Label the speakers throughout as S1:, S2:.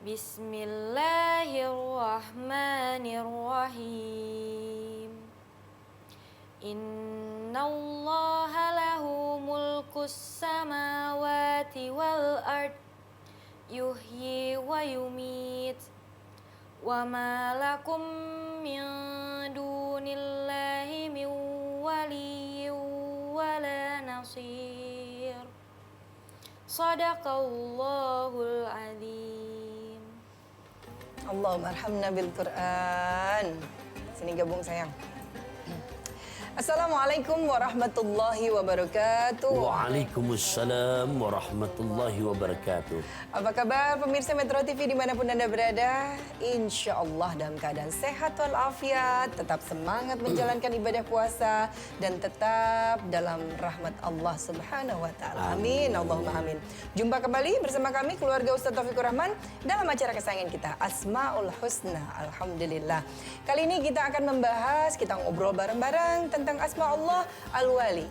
S1: Bismillahirrahmanirrahim. Innallaha lahu mulkus samawati wal ard yuhyi wa yumit wa ma lakum min dunillahi min waliyyin wala nasir. Shadaqallahul adzim.
S2: Allahumma arhamna bil Quran. Sini gabung sayang. Assalamualaikum warahmatullahi wabarakatuh.
S3: Waalaikumsalam warahmatullahi wabarakatuh.
S2: Apa kabar pemirsa Metro TV dimanapun Anda berada? Insya Allah dalam keadaan sehat walafiat, tetap semangat menjalankan ibadah puasa dan tetap dalam rahmat Allah Subhanahu wa taala. Amin. Allahumma amin. Jumpa kembali bersama kami keluarga Ustaz Taufikur Rahman dalam acara kesayangan kita Asmaul Husna. Alhamdulillah. Kali ini kita akan membahas, kita ngobrol bareng-bareng tentang asma Allah Al-Wali,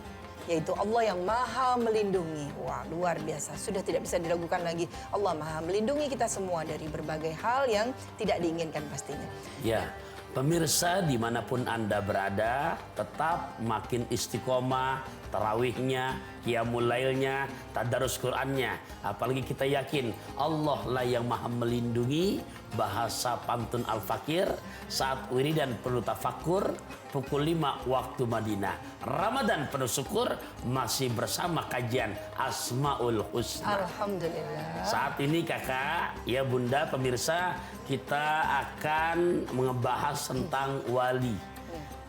S2: yaitu Allah yang maha melindungi. Wah, luar biasa, sudah tidak bisa diragukan lagi. Allah maha melindungi kita semua dari berbagai hal yang tidak diinginkan pastinya.
S3: Ya, pemirsa dimanapun Anda berada, tetap makin istiqomah, tarawihnya, qiyamul lailnya, tadarus Qur'annya. Apalagi kita yakin Allah lah yang maha melindungi. Bahasa pantun Al-Fakir, saat wiridan perlu tafakur, pukul 5 waktu Madinah. Ramadan penuh syukur, masih bersama kajian Asmaul Husna.
S2: Alhamdulillah.
S3: Saat ini kakak, ya bunda, pemirsa, kita akan membahas tentang wali.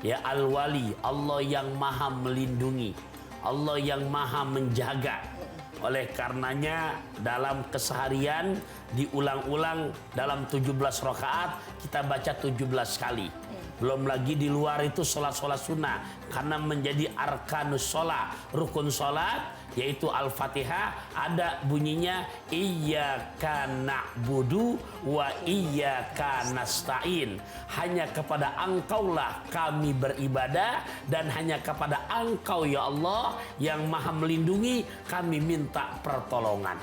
S3: Ya, Al-Wali, Allah yang maha melindungi, Allah yang maha menjaga. Oleh karenanya dalam keseharian diulang-ulang dalam 17 rakaat kita baca 17 kali. Belum lagi di luar itu sholat-sholat sunnah, karena menjadi arkanus sholat, rukun sholat, yaitu Al-Fatihah, ada bunyinya iyyaka na'budu wa iyyaka nasta'in. Hanya kepada Engkaulah kami beribadah, dan hanya kepada Engkau ya Allah yang maha melindungi kami minta pertolongan.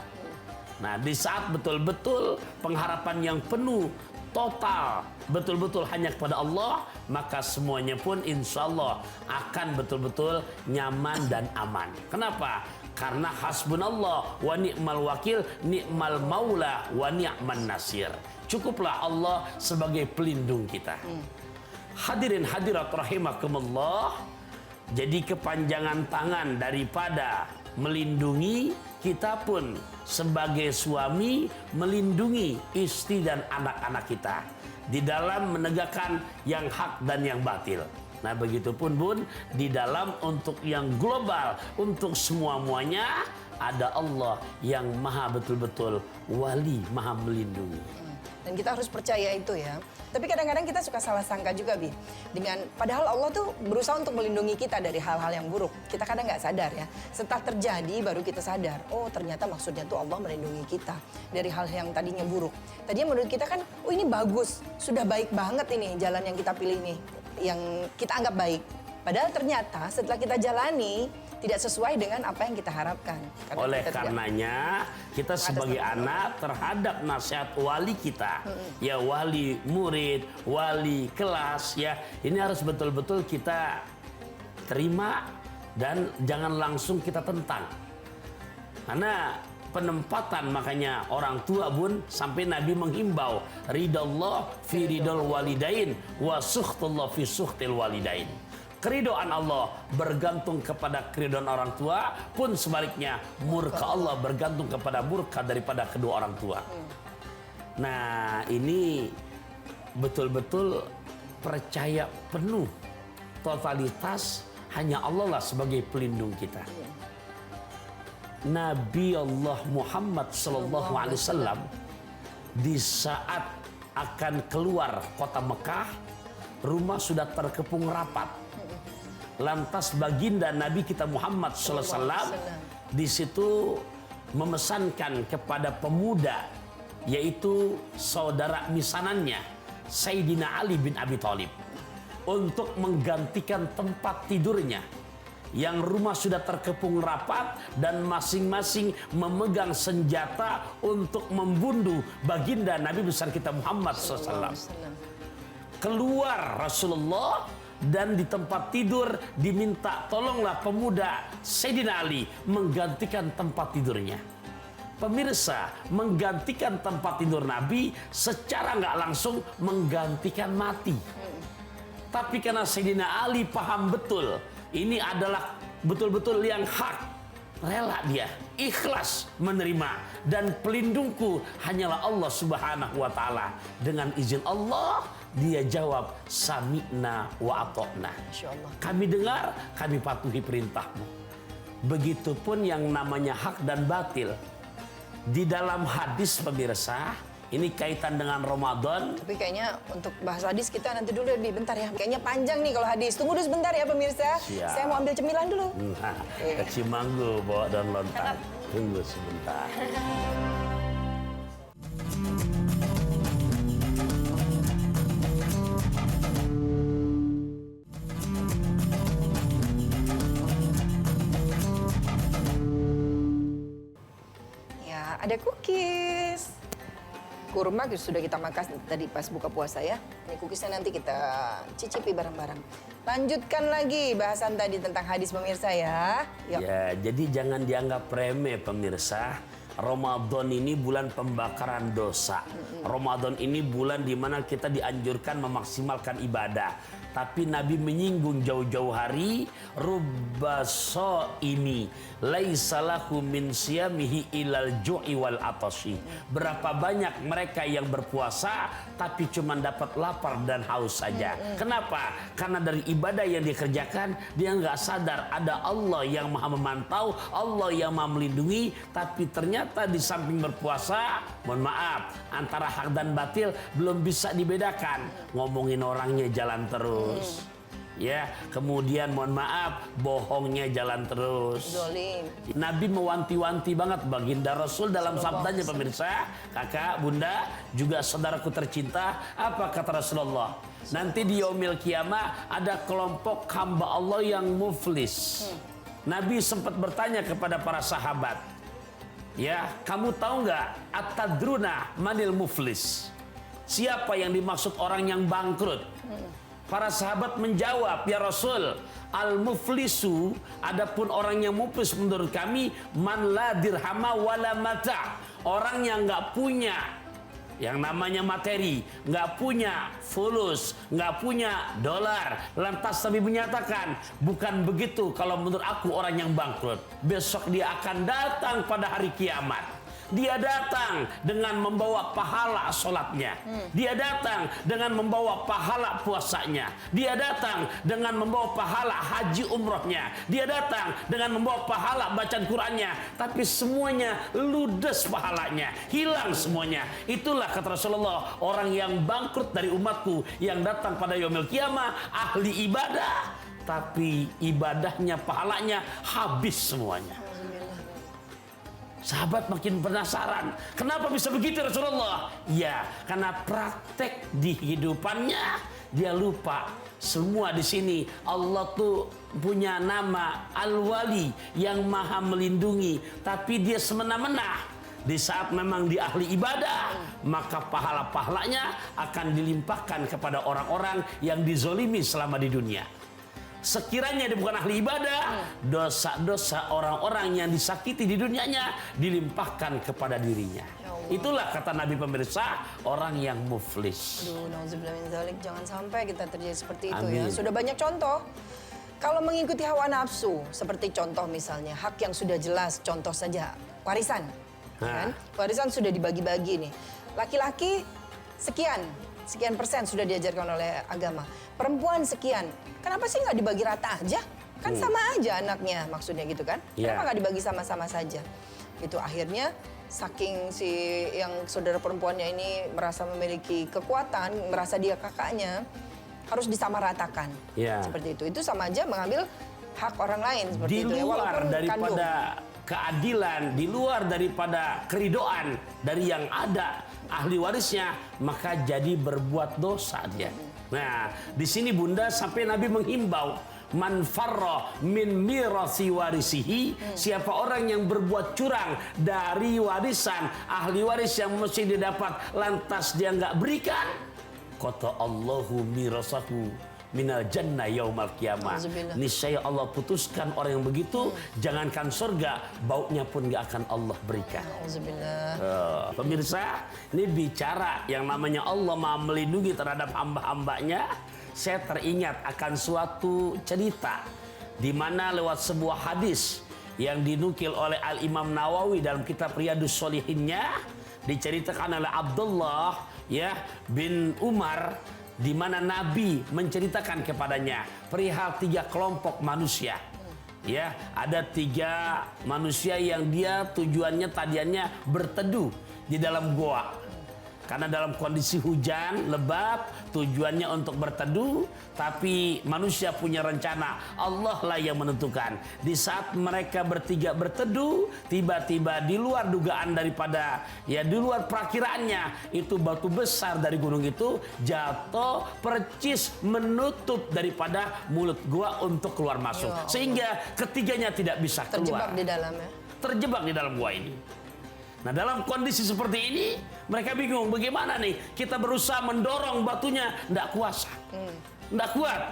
S3: Nah, di saat betul-betul pengharapan yang penuh, total, betul-betul hanya kepada Allah, maka semuanya pun insya Allah akan betul-betul nyaman dan aman. Kenapa? Karena hasbunallah wa ni'mal wakil, ni'mal maula wa ni'man nasir. Cukuplah Allah sebagai pelindung kita. Hadirin hadirat rahimakumullah. Jadi kepanjangan tangan daripada melindungi, kita pun sebagai suami melindungi istri dan anak-anak kita di dalam menegakkan yang hak dan yang batil. Nah, begitupun Bun, di dalam untuk yang global, untuk semua-muanya ada Allah yang maha betul-betul wali, maha melindungi.
S2: Dan kita harus percaya itu ya. Tapi kadang-kadang kita suka salah sangka juga, Bi. Padahal Allah tuh berusaha untuk melindungi kita dari hal-hal yang buruk. Kita kadang nggak sadar ya. Setelah terjadi baru kita sadar. Oh, ternyata maksudnya tuh Allah melindungi kita dari hal yang tadinya buruk. Tadinya menurut kita kan, oh ini bagus, sudah baik banget ini jalan yang kita pilih nih, yang kita anggap baik. Padahal ternyata setelah kita jalani tidak sesuai dengan apa yang kita harapkan.
S3: Oleh karenanya kita sebagai anak terhadap nasihat wali kita, ya wali murid, wali kelas, ya ini harus betul-betul kita terima dan jangan langsung kita tentang. Karena penempatan, makanya orang tua Bun, sampai Nabi menghimbau ridallah fi ridal walidain wa sukhtullah fi sukhtil walidain. Keridhaan Allah bergantung kepada keridhaan orang tua, pun sebaliknya murka Allah bergantung kepada murka daripada kedua orang tua. Nah, ini betul-betul percaya penuh, totalitas hanya Allah lah sebagai pelindung kita. Nabi Allah Muhammad sallallahu alaihi wasallam di saat akan keluar kota Mekah, rumah sudah terkepung rapat. Lantas baginda Nabi kita Muhammad sallallahu alaihi wasallam di situ memesankan kepada pemuda, yaitu saudara misanannya Sayyidina Ali bin Abi Thalib, untuk menggantikan tempat tidurnya. yang rumah sudah terkepung rapat dan masing-masing memegang senjata untuk membunuh baginda Nabi besar kita Muhammad SAW. Keluar Rasulullah dan di tempat tidur diminta tolonglah pemuda Sayyidina Ali menggantikan tempat tidurnya. Pemirsa, menggantikan tempat tidur Nabi secara nggak langsung menggantikan mati. Tapi karena Sayyidina Ali paham betul ini adalah betul-betul yang hak, rela dia ikhlas menerima, dan pelindungku hanyalah Allah Subhanahu wa taala. Dengan izin Allah dia jawab sami'na wa ata'na. Kami dengar, kami patuhi perintahmu. Begitupun yang namanya hak dan batil. Di dalam hadis pemirsa, ini kaitan dengan Ramadan.
S2: Tapi kayaknya untuk bahas hadis kita nanti dulu bentar ya. Kayaknya panjang nih kalau hadis. Tunggu dulu sebentar ya pemirsa.
S3: Siap.
S2: Saya mau ambil cemilan dulu.
S3: Nah, ke Cimanggu bawa daun lontar. Tunggu sebentar.
S2: Ada cookies. Kurma sudah kita makan tadi pas buka puasa ya. Ini cookiesnya nanti kita cicipi bareng-bareng. Lanjutkan lagi bahasan tadi tentang hadis pemirsa ya. Yuk.
S3: Ya, jadi jangan dianggap remeh pemirsa. Ramadan ini bulan pembakaran dosa. Ramadan ini bulan di mana kita dianjurkan memaksimalkan ibadah. Tapi Nabi menyinggung jauh-jauh hari, rubbaso ini laisalahu min siyamihi ilal ju'i wal atashi. Berapa banyak mereka yang berpuasa tapi cuma dapat lapar dan haus saja. Kenapa? Karena dari ibadah yang dikerjakan dia nggak sadar ada Allah yang maha memantau, Allah yang maha melindungi. Tapi ternyata di samping berpuasa, mohon maaf, antara hak dan batil belum bisa dibedakan. Ngomongin orangnya jalan terus. Ya, kemudian mohon maaf, bohongnya jalan terus.
S2: Zolim.
S3: Nabi mewanti-wanti banget baginda Rasul dalam sabdanya pemirsa, kakak, bunda, juga saudaraku tercinta. Apa kata Rasulullah? Nanti di yaumil kiamah ada kelompok hamba Allah yang muflis. Nabi sempat bertanya kepada para sahabat, ya, kamu tahu nggak atadruna manil muflis? Siapa yang dimaksud orang yang bangkrut? Para sahabat menjawab, ya Rasul, al-muflisu, adapun orang yang muflis menurut kami, man la dirhama wala mata. Orang yang nggak punya yang namanya materi, nggak punya fulus, nggak punya dolar. Lantas Nabi menyatakan, bukan begitu kalau menurut aku orang yang bangkrut. Besok dia akan datang pada hari kiamat. Dia datang dengan membawa pahala sholatnya. Dia datang dengan membawa pahala puasanya. Dia datang dengan membawa pahala haji umrohnya. Dia datang dengan membawa pahala bacaan Qur'annya. Tapi semuanya ludes pahalanya. Hilang semuanya. Itulah kata Rasulullah, orang yang bangkrut dari umatku yang datang pada yaumil qiyamah, ahli ibadah. Tapi ibadahnya, pahalanya habis semuanya. Sahabat makin penasaran. Kenapa bisa begitu Rasulullah? Ya, karena praktek di kehidupannya dia lupa. Semua di sini Allah tuh punya nama Al-Wali yang maha melindungi. Tapi dia semena-mena. Di saat memang di ahli ibadah, maka pahala-pahalanya akan dilimpahkan kepada orang-orang yang dizolimi selama di dunia. Sekiranya dia bukan ahli ibadah, dosa-dosa orang-orang yang disakiti di dunianya dilimpahkan kepada dirinya. Itulah kata Nabi pemirsa, orang yang muflis.
S2: Aduh, nauzubillah min dzalik, jangan sampai kita terjadi seperti itu.
S3: Amin.
S2: Ya. Sudah banyak contoh. Kalau mengikuti hawa nafsu, seperti contoh misalnya hak yang sudah jelas, contoh saja warisan. Kan? Warisan sudah dibagi-bagi nih. Laki-laki sekian persen sudah diajarkan oleh agama. Perempuan sekian. Kenapa sih nggak dibagi rata aja? Kan sama aja anaknya, maksudnya gitu kan? Kenapa nggak dibagi sama-sama saja? Itu akhirnya saking si yang saudara perempuannya ini merasa memiliki kekuatan, merasa dia kakaknya, harus disamaratakan. Seperti itu. Itu sama aja mengambil hak orang lain seperti
S3: di
S2: itu.
S3: luar
S2: Walaupun
S3: daripada keadilan, di luar daripada keridoan dari yang ada ahli warisnya, maka jadi berbuat dosa dia. Nah, di sini Bunda sampai Nabi menghimbau man farra min mirasi warisihi, siapa orang yang berbuat curang dari warisan ahli waris yang mesti didapat lantas dia nggak berikan, kata Allahu mirasahu minal jannah yaumal qiyamah. Niscaya Allah putuskan orang yang begitu, jangankan surga, baunya pun nggak akan Allah berikan. Pemirsa, ini bicara yang namanya Allah Maha melindungi terhadap hamba-hambanya. Saya teringat akan suatu cerita di mana lewat sebuah hadis yang dinukil oleh Al-Imam Nawawi dalam kitab Riyadhus Shalihinnya, diceritakan oleh Abdullah bin Umar, di mana Nabi menceritakan kepadanya perihal 3 kelompok manusia. Ada 3 manusia yang dia tujuannya tadiannya berteduh di dalam goa. Karena dalam kondisi hujan lebat, tujuannya untuk berteduh, tapi manusia punya rencana, Allah lah yang menentukan. Di saat mereka bertiga berteduh, tiba-tiba di luar dugaan daripada, di luar perakiraannya, itu batu besar dari gunung itu jatuh percis menutup daripada mulut gua untuk keluar masuk. Sehingga ketiganya tidak bisa keluar.
S2: Terjebak di dalamnya.
S3: Terjebak di dalam gua ini. Nah, dalam kondisi seperti ini, mereka bingung bagaimana nih kita berusaha mendorong batunya, tidak kuasa, tidak kuat.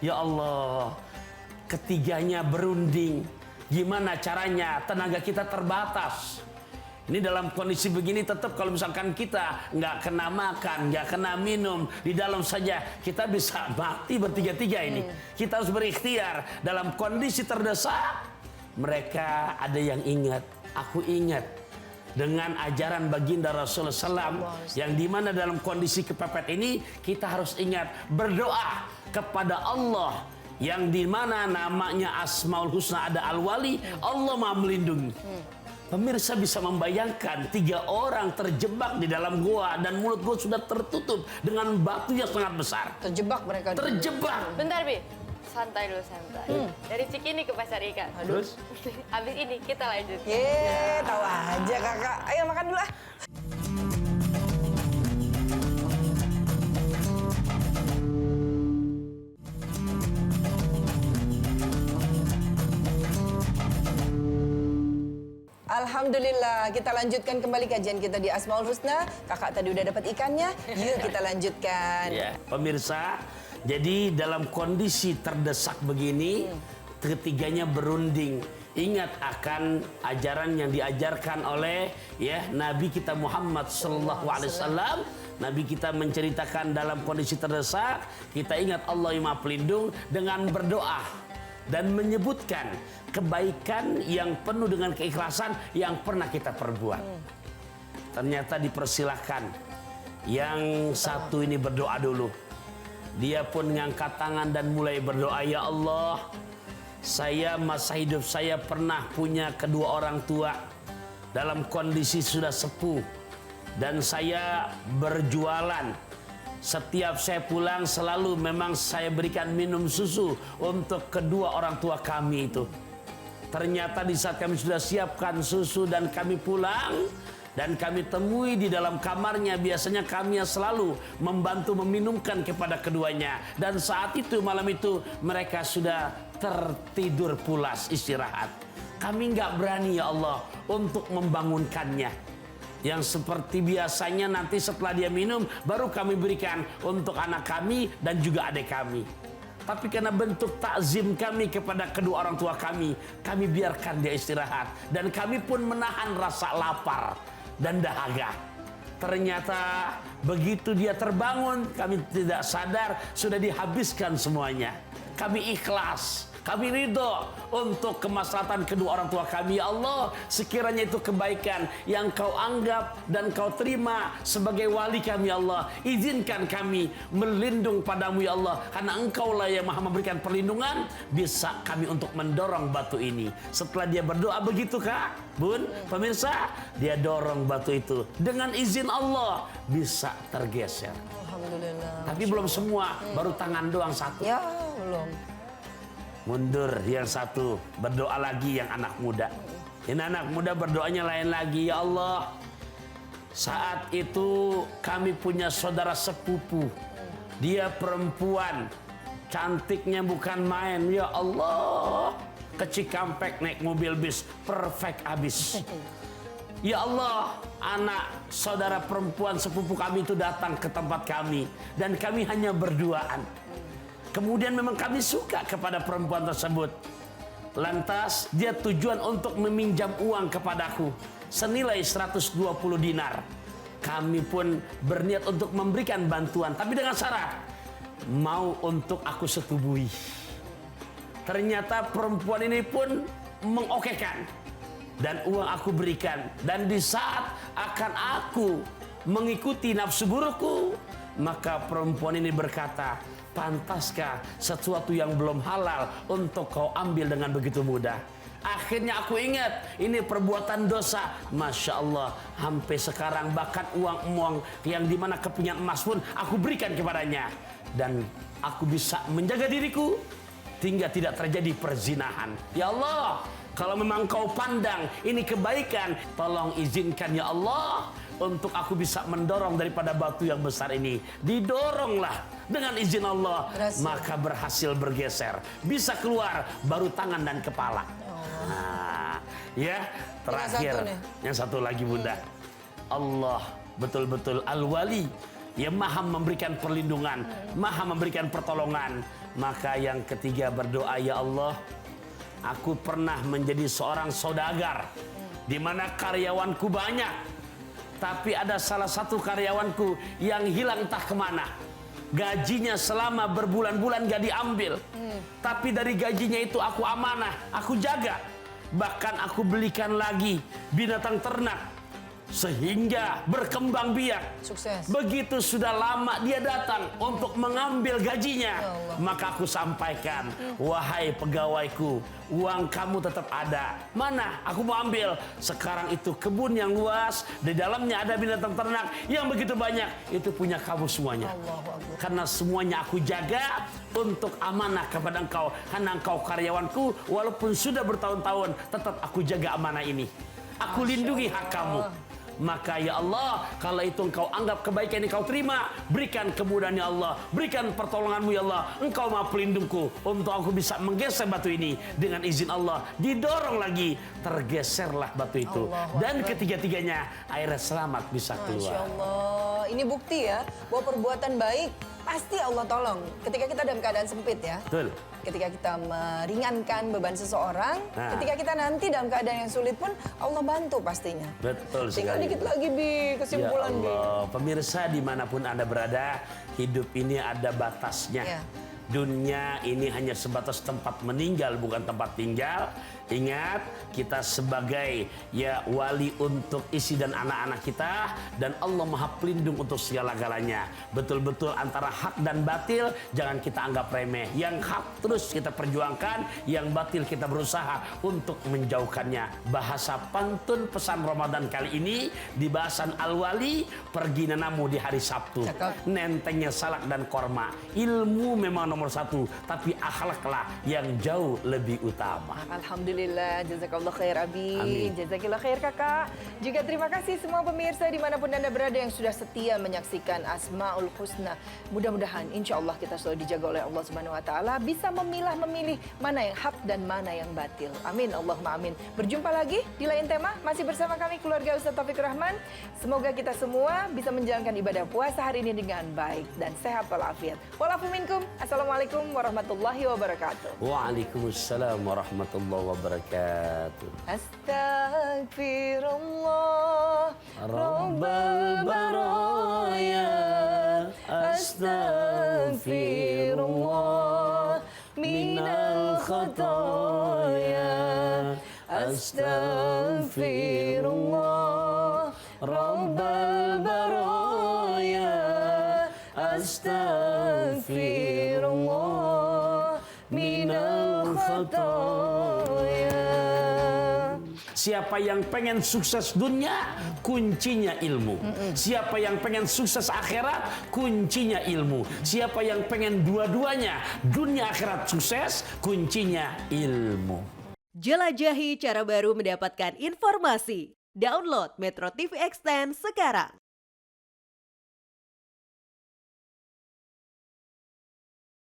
S3: Ya Allah, ketiganya berunding. Gimana caranya? Tenaga kita terbatas. Ini dalam kondisi begini tetap kalau misalkan kita nggak kena makan, nggak kena minum, di dalam saja kita bisa mati bertiga-tiga ini. Kita harus berikhtiar dalam kondisi terdesak. Mereka ada yang ingat, aku ingat dengan ajaran baginda Rasulullah SAW, yang dimana dalam kondisi kepepet ini kita harus ingat berdoa kepada Allah yang dimana namanya Asmaul Husna, ada Al-Wali, Allah Maha melindungi. Pemirsa bisa membayangkan 3 orang terjebak di dalam gua dan mulut gua sudah tertutup dengan batu yang sangat besar.
S2: Terjebak mereka.
S3: Terjebak.
S1: Bentar, Bi. Santai dulu, santai. Dari Cikini ke Pasar Ikan.
S3: Terus?
S1: Habis ini kita lanjut.
S2: Tahu aja kakak. Ayo makan dulu ah. Alhamdulillah, kita lanjutkan kembali kajian kita di Asmaul Husna. Kakak tadi udah dapat ikannya, yuk kita lanjutkan.
S3: Pemirsa, jadi dalam kondisi terdesak begini, ketiganya berunding. Ingat akan ajaran yang diajarkan oleh Nabi kita Muhammad SAW. Nabi kita menceritakan dalam kondisi terdesak, kita ingat Allah yang Maha Pelindung dengan berdoa dan menyebutkan kebaikan yang penuh dengan keikhlasan yang pernah kita perbuat. Ternyata dipersilahkan yang satu ini berdoa dulu. Dia pun ngangkat tangan dan mulai berdoa, ya Allah, saya masa hidup saya pernah punya kedua orang tua dalam kondisi sudah sepuh, dan saya berjualan. Setiap saya pulang selalu memang saya berikan minum susu untuk kedua orang tua kami itu. Ternyata di saat kami sudah siapkan susu dan kami pulang, dan kami temui di dalam kamarnya, biasanya kami yang selalu membantu meminumkan kepada keduanya. Dan saat itu, malam itu, mereka sudah tertidur pulas istirahat. Kami nggak berani ya Allah untuk membangunkannya. Yang seperti biasanya nanti setelah dia minum, baru kami berikan untuk anak kami dan juga adik kami. Tapi karena bentuk takzim kami kepada kedua orang tua kami biarkan dia istirahat. Dan kami pun menahan rasa lapar dan dahaga. Ternyata begitu dia terbangun, kami tidak sadar sudah dihabiskan semuanya. Kami ikhlas, kami ridho untuk kemaslahatan kedua orang tua kami. Ya Allah, sekiranya itu kebaikan yang kau anggap dan kau terima sebagai wali kami, ya Allah, izinkan kami melindung padamu ya Allah, karena engkau lah yang maha memberikan perlindungan. Bisa kami untuk mendorong batu ini. Setelah dia berdoa begitu kak, bun, pemirsa, dia dorong batu itu dengan izin Allah bisa tergeser.
S2: Alhamdulillah.
S3: Tapi belum semua, baru tangan doang satu.
S2: Ya belum.
S3: Mundur yang satu, berdoa lagi yang anak muda. Yang anak muda berdoanya lain lagi, ya Allah, saat itu kami punya saudara sepupu, dia perempuan, Cantiknya bukan main. Ya Allah. Ke Cikampek naik mobil bis. Perfect abis. Ya Allah, anak saudara perempuan sepupu kami itu datang ke tempat kami. Dan kami hanya berduaan. Kemudian memang kami suka kepada perempuan tersebut. Lantas dia tujuan untuk meminjam uang kepadaku. Senilai 120 dinar. Kami pun berniat untuk memberikan bantuan. Tapi dengan syarat. Mau untuk aku setubui. Ternyata perempuan ini pun mengokekan. Dan uang aku berikan. Dan di saat akan aku mengikuti nafsu burukku, maka perempuan ini berkata, pantaskah sesuatu yang belum halal untuk kau ambil dengan begitu mudah? Akhirnya aku ingat, ini perbuatan dosa. Masya Allah, sampai sekarang bahkan uang-uang yang dimana kepingan emas pun aku berikan kepadanya. Dan aku bisa menjaga diriku, hingga tidak terjadi perzinahan. Ya Allah, kalau memang kau pandang ini kebaikan, tolong izinkan ya Allah untuk aku bisa mendorong daripada batu yang besar ini. Didoronglah dengan izin Allah, maka berhasil bergeser. Bisa keluar baru tangan dan kepala. Nah, ya terakhir yang satu lagi Bunda. Allah betul-betul Al-Wali yang maha memberikan perlindungan, maha memberikan pertolongan. Maka yang ketiga berdoa, ya Allah, aku pernah menjadi seorang saudagar di mana karyawanku banyak, tapi ada salah satu karyawanku yang hilang entah kemana. Gajinya selama berbulan-bulan gak diambil, tapi dari gajinya itu aku amanah, aku jaga. Bahkan aku belikan lagi binatang ternak sehingga berkembang biak.
S2: Sukses.
S3: Begitu sudah lama dia datang untuk mengambil gajinya, maka aku sampaikan, wahai pegawaiku, uang kamu tetap ada. Mana? Aku mau ambil. Sekarang itu kebun yang luas, di dalamnya ada binatang ternak yang begitu banyak. Itu punya kamu semuanya. Karena semuanya aku jaga untuk amanah kepada engkau. Karena engkau karyawanku, walaupun sudah bertahun-tahun, tetap aku jaga amanah ini. Aku lindungi hak kamu. Maka ya Allah, kalau itu engkau anggap kebaikan yang kau terima, berikan kemudahan ya Allah, berikan pertolonganmu ya Allah. Engkau maha pelindungku untuk aku bisa menggeser batu ini. Dengan izin Allah, didorong lagi, tergeserlah batu itu. Dan ketiga-tiganya airnya selamat bisa keluar.
S2: Masya Allah, ini bukti ya bahwa perbuatan baik pasti Allah tolong ketika kita dalam keadaan sempit ya.
S3: Betul.
S2: Ketika kita meringankan beban seseorang, ketika kita nanti dalam keadaan yang sulit pun Allah bantu pastinya.
S3: Betul sekali.
S2: Tinggal dikit lagi Bi, kesimpulan
S3: ya Allah. Pemirsa dimanapun Anda berada, hidup ini ada batasnya.
S2: Ya.
S3: Dunia ini hanya sebatas tempat meninggal, bukan tempat tinggal. Ingat, kita sebagai ya wali untuk isi dan anak-anak kita, dan Allah maha pelindung untuk segala-galanya. Betul-betul antara hak dan batil jangan kita anggap remeh. Yang hak terus kita perjuangkan, yang batil kita berusaha untuk menjauhkannya. Bahasa pantun pesan Ramadan kali ini di bahasan Al-Wali, pergi nanamu di hari Sabtu.
S2: Cakep.
S3: Nentengnya salak dan korma. Ilmu memang nomor satu, tapi akhlaklah yang jauh lebih utama.
S2: Alhamdulillah, jazakallah khair Abi.
S3: Amin.
S2: Jazakillah khair Kakak. Juga terima kasih semua pemirsa dimanapun Anda berada yang sudah setia menyaksikan Asmaul Husna. Mudah-mudahan insya Allah kita selalu dijaga oleh Allah Subhanahu Wa Taala, bisa memilih mana yang hak dan mana yang batil. Amin, Allahumma amin. Berjumpa lagi di lain tema, masih bersama kami keluarga Ustaz Taufik Rahman. Semoga kita semua bisa menjalankan ibadah puasa hari ini dengan baik dan sehat walafiat. Walafu minkum. Assalamualaikum warahmatullahi wabarakatuh.
S3: Waalaikumsalam warahmatullahi wabarakatuh.
S2: Astaghfirullah Rabbal baraya. Astaghfirullah minal khataya. Astaghfirullah Rabbal baraya. Astaghfirullah minal khataya.
S3: Siapa yang pengen sukses dunia, kuncinya ilmu. Siapa yang pengen sukses akhirat, kuncinya ilmu. Siapa yang pengen dua-duanya, dunia akhirat sukses, kuncinya ilmu.
S4: Jelajahi cara baru mendapatkan informasi. Download Metro TV Extend sekarang.